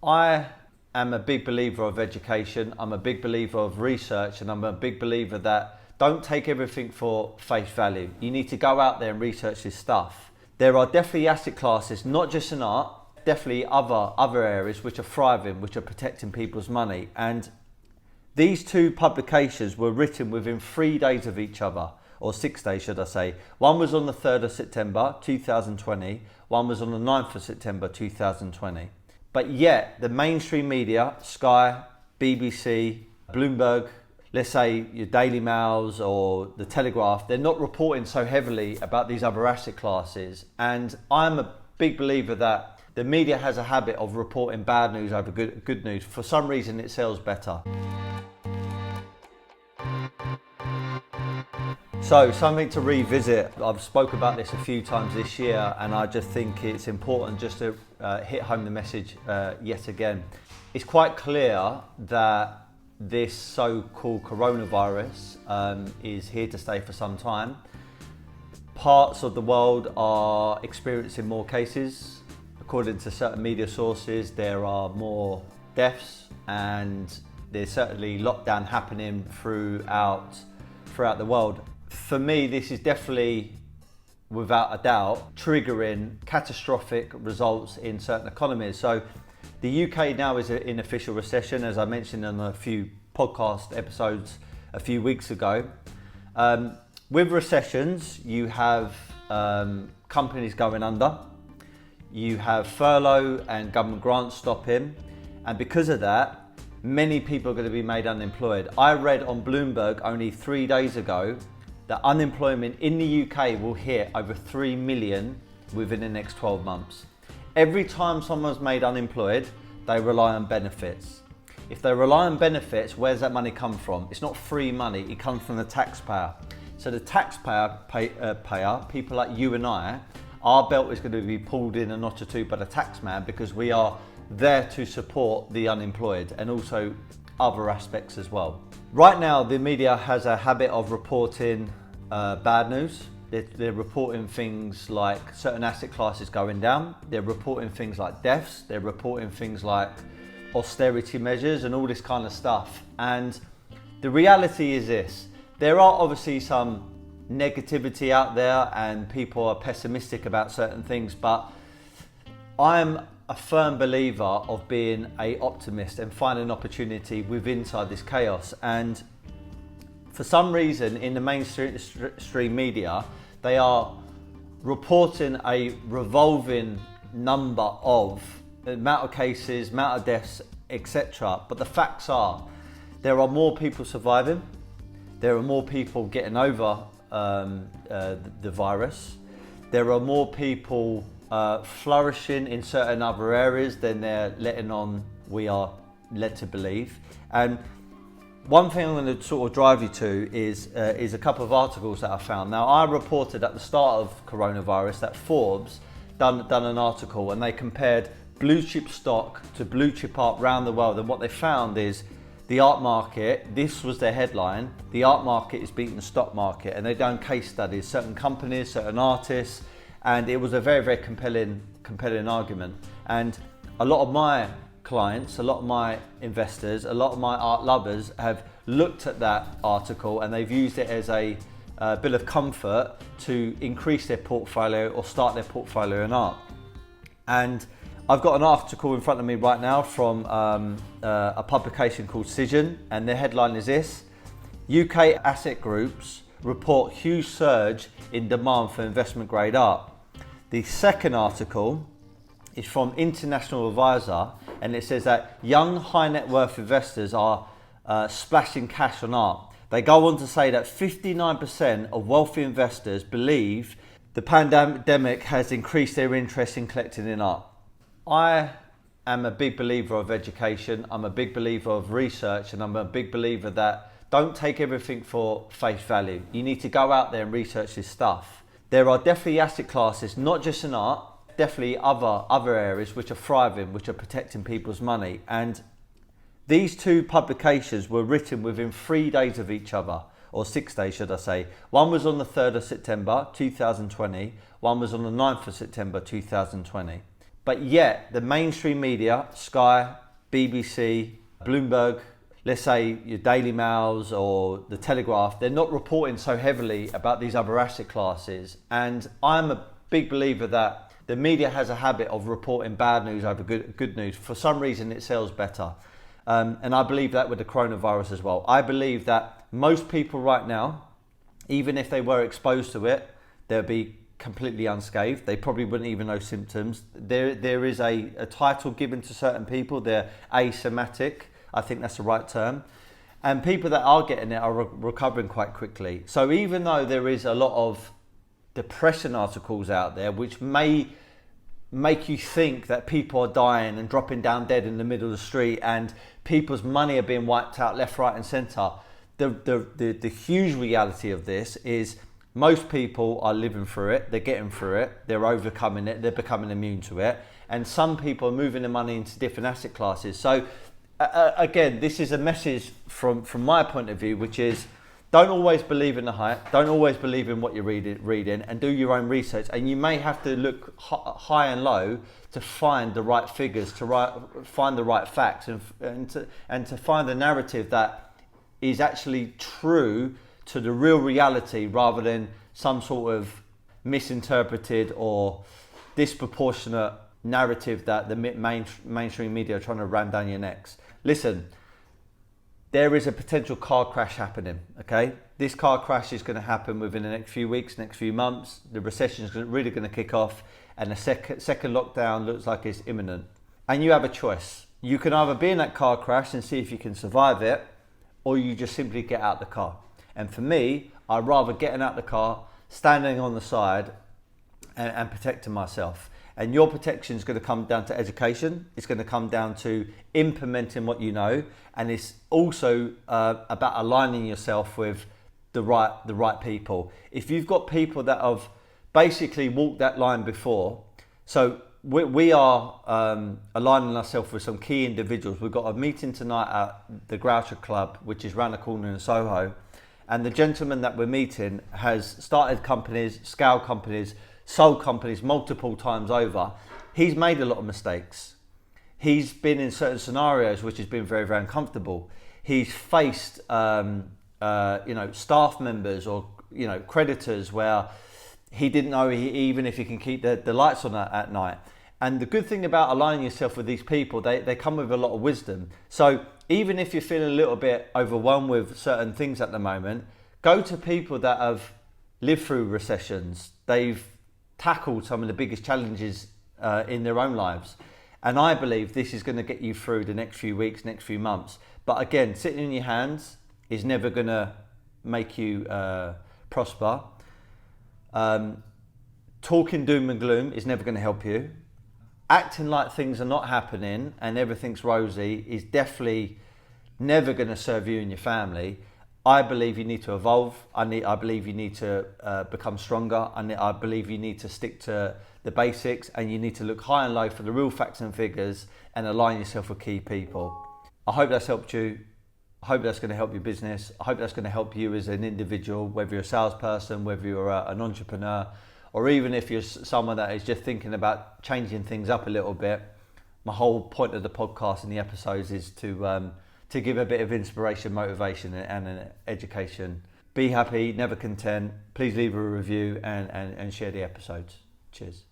I am a big believer of education, I'm a big believer of research, and I'm a big believer that don't take everything for face value. You need to go out there and research this stuff. There are definitely asset classes, not just in art, definitely other areas which are thriving, which are protecting people's money. And these two publications were written within 3 days of each other, or 6 days should I say. One was on the 3rd of September 2020, one was on the 9th of September 2020. But yet the mainstream media, Sky, BBC, Bloomberg, let's say your Daily Mails or the Telegraph, they're not reporting so heavily about these other asset classes. And I'm a big believer that the media has a habit of reporting bad news over good news. For some reason it sells better. So something to revisit. I've spoke about this a few times this year, and I just think it's important just to hit home the message yet again. It's quite clear that this so-called coronavirus is here to stay for some time. Parts of the world are experiencing more cases. According to certain media sources, there are more deaths, and there's certainly lockdown happening throughout the world. For me, this is definitely, without a doubt, triggering catastrophic results in certain economies. So the UK now is in official recession, as I mentioned in a few podcast episodes a few weeks ago. With recessions, you have companies going under, you have furlough and government grants stopping, and because of that, many people are going to be made unemployed. I read on Bloomberg only 3 days ago that unemployment in the UK will hit over 3 million within the next 12 months. Every time someone's made unemployed, they rely on benefits. If they rely on benefits, where's that money come from? It's not free money, it comes from the taxpayer. So the taxpayer, people like you and I, our belt is going to be pulled in a notch or two by the taxman, because we are there to support the unemployed and also other aspects as well. Right now, the media has a habit of reporting bad news. They're reporting things like certain asset classes going down. They're reporting things like deaths. They're reporting things like austerity measures and all this kind of stuff. And the reality is this: there are obviously some negativity out there and people are pessimistic about certain things, but I'm a firm believer of being an optimist and finding opportunity inside this chaos. And for some reason in the mainstream media, they are reporting a revolving number of amount of cases, amount of deaths, etc. But the facts are, there are more people surviving, there are more people getting over the virus, there are more people flourishing in certain other areas than they're letting on, we are led to believe. And one thing I'm going to sort of drive you to is a couple of articles that I found. Now, I reported at the start of coronavirus that Forbes done an article, and they compared blue chip stock to blue chip art around the world, and what they found is the art market, this was their headline, the art market is beating the stock market, and they've done case studies, certain companies, certain artists, and it was a very, very compelling argument. And a lot of my clients, a lot of my investors, a lot of my art lovers have looked at that article and they've used it as a bit of comfort to increase their portfolio or start their portfolio in art. And I've got an article in front of me right now from a publication called Cision, and their headline is this: UK asset groups report huge surge in demand for investment grade art. The second article is from International Advisor, and it says that young high net worth investors are splashing cash on art. They go on to say that 59% of wealthy investors believe the pandemic has increased their interest in collecting in art. I am a big believer of education, I'm a big believer of research, and I'm a big believer that don't take everything for face value. You need to go out there and research this stuff. There are definitely asset classes, not just in art, definitely other areas which are thriving, which are protecting people's money. And these two publications were written within 3 days of each other, or 6 days should I say. One was on the 3rd of September 2020, one was on the 9th of September 2020. But yet the mainstream media, Sky, BBC, Bloomberg, let's say your Daily Mails or the Telegraph, they're not reporting so heavily about these other asset classes. And I'm a big believer that the media has a habit of reporting bad news over good news. For some reason, it sells better. And I believe that with the coronavirus as well. I believe that most people right now, even if they were exposed to it, they'll be completely unscathed. They probably wouldn't even know symptoms. There is a title given to certain people. They're asymptomatic. I think that's the right term. And people that are getting it are recovering quite quickly. So even though there is a lot of depression articles out there, which may make you think that people are dying and dropping down dead in the middle of the street and people's money are being wiped out left, right and centre, the huge reality of this is most people are living through it, they're getting through it, they're overcoming it, they're becoming immune to it. And some people are moving their money into different asset classes. So again, this is a message from my point of view, which is don't always believe in the hype, don't always believe in what you're reading, and do your own research. And you may have to look high and low to find the right figures, to find the right facts, and to find the narrative that is actually true to the real reality, rather than some sort of misinterpreted or disproportionate narrative that the mainstream media are trying to ram down your necks. Listen, there is a potential car crash happening, okay? This car crash is going to happen within the next few weeks, next few months. The recession is really going to kick off, and the second lockdown looks like it's imminent. And you have a choice. You can either be in that car crash and see if you can survive it, or you just simply get out the car. And for me, I'd rather getting out the car, standing on the side and protecting myself. And your protection is going to come down to education. It's going to come down to implementing what you know. And it's also about aligning yourself with the right people. If you've got people that have basically walked that line before, so we are aligning ourselves with some key individuals. We've got a meeting tonight at the Groucher Club, which is round the corner in Soho. And the gentleman that we're meeting has started companies, scaled companies, sold companies multiple times over. He's made a lot of mistakes. He's been in certain scenarios which has been very, very uncomfortable. He's faced, staff members or, creditors where he didn't know even if he can keep the lights on at night. And the good thing about aligning yourself with these people, they come with a lot of wisdom. So even if you're feeling a little bit overwhelmed with certain things at the moment, go to people that have lived through recessions. They've tackled some of the biggest challenges in their own lives. And I believe this is going to get you through the next few weeks, next few months. But again, sitting in your hands is never going to make you prosper. Talking doom and gloom is never going to help you. Acting like things are not happening and everything's rosy is definitely never going to serve you and your family. I believe you need to evolve. I believe you need to become stronger. I believe you need to stick to the basics, and you need to look high and low for the real facts and figures and align yourself with key people. I hope that's helped you. I hope that's going to help your business. I hope that's going to help you as an individual, whether you're a salesperson, whether you're an entrepreneur, or even if you're someone that is just thinking about changing things up a little bit. My whole point of the podcast and the episodes is to give a bit of inspiration, motivation and an education. Be happy, never content. Please leave a review and share the episodes. Cheers.